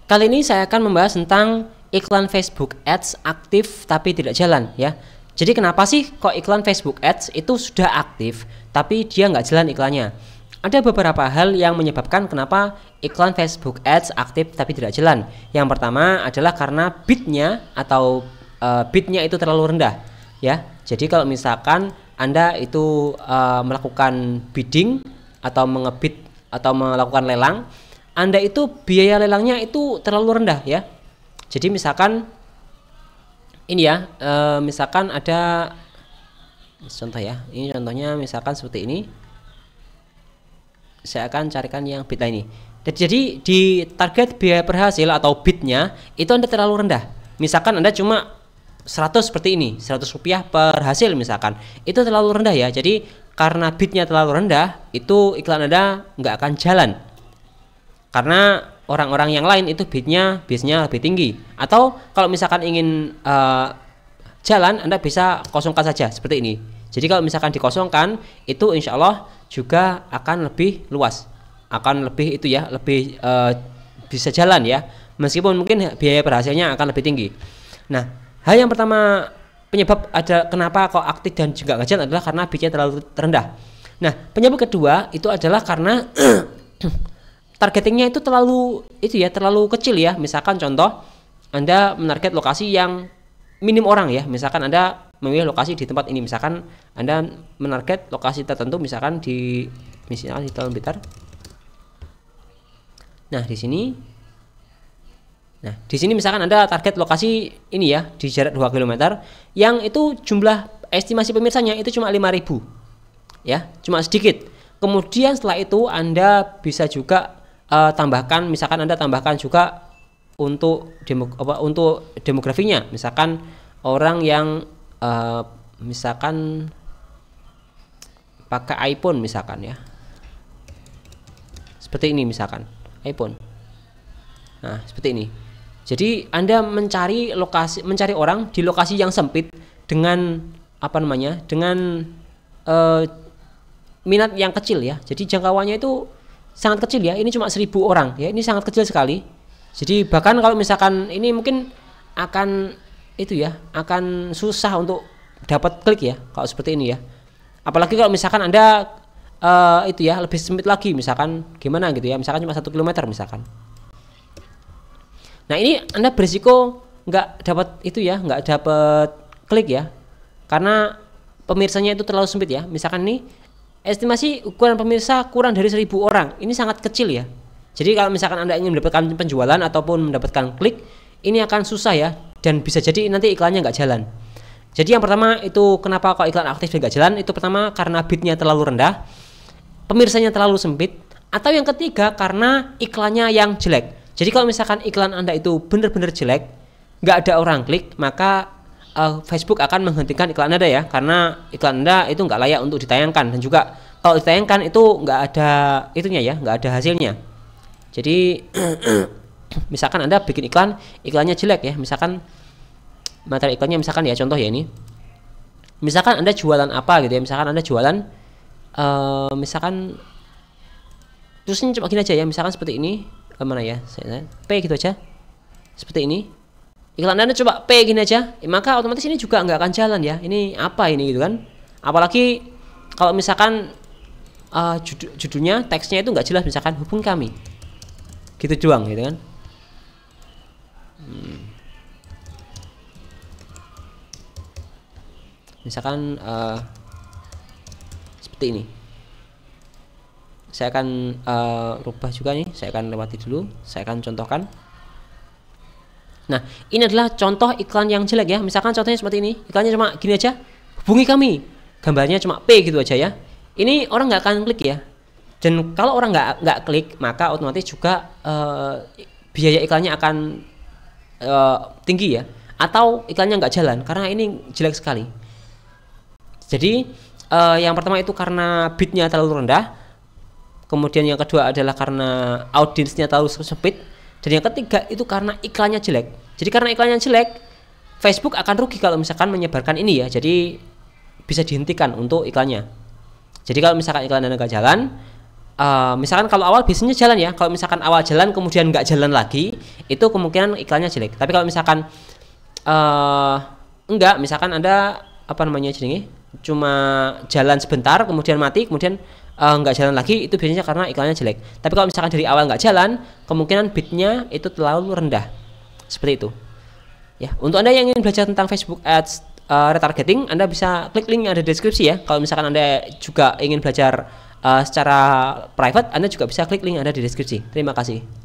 Kali ini saya akan membahas tentang iklan Facebook Ads aktif tapi tidak jalan ya. Jadi kenapa sih kok iklan Facebook Ads itu sudah aktif tapi dia nggak jalan iklannya? Ada beberapa hal yang menyebabkan kenapa iklan Facebook Ads aktif tapi tidak jalan. Yang pertama adalah karena bidnya atau bidnya itu terlalu rendah ya. Jadi kalau misalkan Anda itu melakukan bidding atau mengebid atau melakukan lelang, Anda itu biaya lelangnya itu terlalu rendah ya. Jadi misalkan ini ya, misalkan ada contoh ya. Ini contohnya misalkan seperti ini. Saya akan carikan yang bid ini. Jadi di target biaya per hasil atau bidnya itu Anda terlalu rendah. Misalkan Anda cuma 100 seperti ini, 100 rupiah per hasil misalkan. Itu terlalu rendah ya. Jadi karena bidnya terlalu rendah, itu iklan Anda nggak akan jalan. Karena orang-orang yang lain itu bidnya biasanya lebih tinggi. Atau kalau misalkan ingin jalan, Anda bisa kosongkan saja seperti ini. Jadi kalau misalkan dikosongkan, itu insya Allah juga akan lebih luas, akan lebih itu ya, lebih bisa jalan ya. Meskipun mungkin biaya per hasilnya akan lebih tinggi. Nah, hal yang pertama penyebab ada kenapa kok aktif dan juga nggak jalan adalah karena bidnya terlalu rendah. Nah, penyebab kedua itu adalah karena targetingnya itu terlalu kecil ya. Misalkan contoh Anda menarget lokasi yang minim orang ya. Misalkan Anda memilih lokasi di tempat ini, misalkan Anda menarget lokasi tertentu misalkan misalkan di Taman Blitar. Nah, di sini misalkan Anda target lokasi ini ya di jarak 2 km yang itu jumlah estimasi pemirsanya itu cuma 5.000 ya, cuma sedikit. Kemudian setelah itu Anda bisa juga tambahkan, misalkan Anda tambahkan juga untuk demografinya, misalkan orang yang misalkan pakai iPhone misalkan ya, seperti ini misalkan iPhone. Nah, seperti ini. Jadi Anda mencari orang di lokasi yang sempit dengan dengan minat yang kecil ya. Jadi jangkauannya itu sangat kecil ya. Ini cuma 1.000 orang ya. Ini sangat kecil sekali. Jadi bahkan kalau misalkan ini mungkin akan akan susah untuk dapat klik ya kalau seperti ini ya. Apalagi kalau misalkan Anda lebih sempit lagi, misalkan gimana gitu ya. Misalkan cuma 1 km misalkan. Nah, ini Anda berisiko nggak dapat nggak dapat klik ya, karena pemirsanya itu terlalu sempit ya. Misalkan nih estimasi ukuran pemirsa kurang dari 1.000 orang, ini sangat kecil ya. Jadi kalau misalkan Anda ingin mendapatkan penjualan ataupun mendapatkan klik, ini akan susah ya, dan bisa jadi nanti iklannya nggak jalan. Jadi yang pertama itu kenapa kok iklan aktif nggak jalan, itu pertama karena bidnya terlalu rendah, pemirsanya terlalu sempit, atau yang ketiga karena iklannya yang jelek. Jadi kalau misalkan iklan Anda itu benar-benar jelek, nggak ada orang klik, maka Facebook akan menghentikan iklan Anda ya, karena iklan Anda itu nggak layak untuk ditayangkan, dan juga kalau ditayangkan itu nggak ada nggak ada hasilnya. Jadi misalkan Anda bikin iklannya jelek ya, misalkan materi iklannya misalkan ya contoh ya ini, misalkan Anda jualan apa gitu ya, misalkan Anda jualan misalkan terusnya coba gini aja ya, misalkan seperti ini. Mana ya, saya P gitu aja seperti ini, iklan Anda coba P gini aja, maka otomatis ini juga nggak akan jalan ya. Ini apa ini gitu kan, apalagi kalau misalkan judulnya, teksnya itu nggak jelas, misalkan hubungi kami gitu doang gitu kan. Misalkan seperti ini. Saya akan rubah juga nih, saya akan lewati dulu, saya akan contohkan. Nah, ini adalah contoh iklan yang jelek ya. Misalkan contohnya seperti ini, iklannya cuma gini aja, hubungi kami, gambarnya cuma P gitu aja ya. Ini orang nggak akan klik ya. Dan kalau orang nggak klik, maka otomatis juga biaya iklannya akan tinggi ya. Atau iklannya nggak jalan, karena ini jelek sekali. Jadi yang pertama itu karena bidnya terlalu rendah. Kemudian yang kedua adalah karena audiensnya terlalu sempit, dan yang ketiga itu karena iklannya jelek. Jadi karena iklannya jelek, Facebook akan rugi kalau misalkan menyebarkan ini ya. Jadi bisa dihentikan untuk iklannya. Jadi kalau misalkan iklan Anda nggak jalan, misalkan kalau awal biasanya jalan ya, kalau misalkan awal jalan kemudian nggak jalan lagi, itu kemungkinan iklannya jelek. Tapi kalau misalkan enggak, misalkan Anda apa namanya jenenge cuma jalan sebentar kemudian mati kemudian nggak jalan lagi, itu biasanya karena iklannya jelek. Tapi kalau misalkan dari awal nggak jalan, kemungkinan bidnya itu terlalu rendah. Seperti itu. Ya, untuk Anda yang ingin belajar tentang Facebook Ads retargeting, Anda bisa klik link yang ada di deskripsi ya. Kalau misalkan Anda juga ingin belajar secara private, Anda juga bisa klik link yang ada di deskripsi. Terima kasih.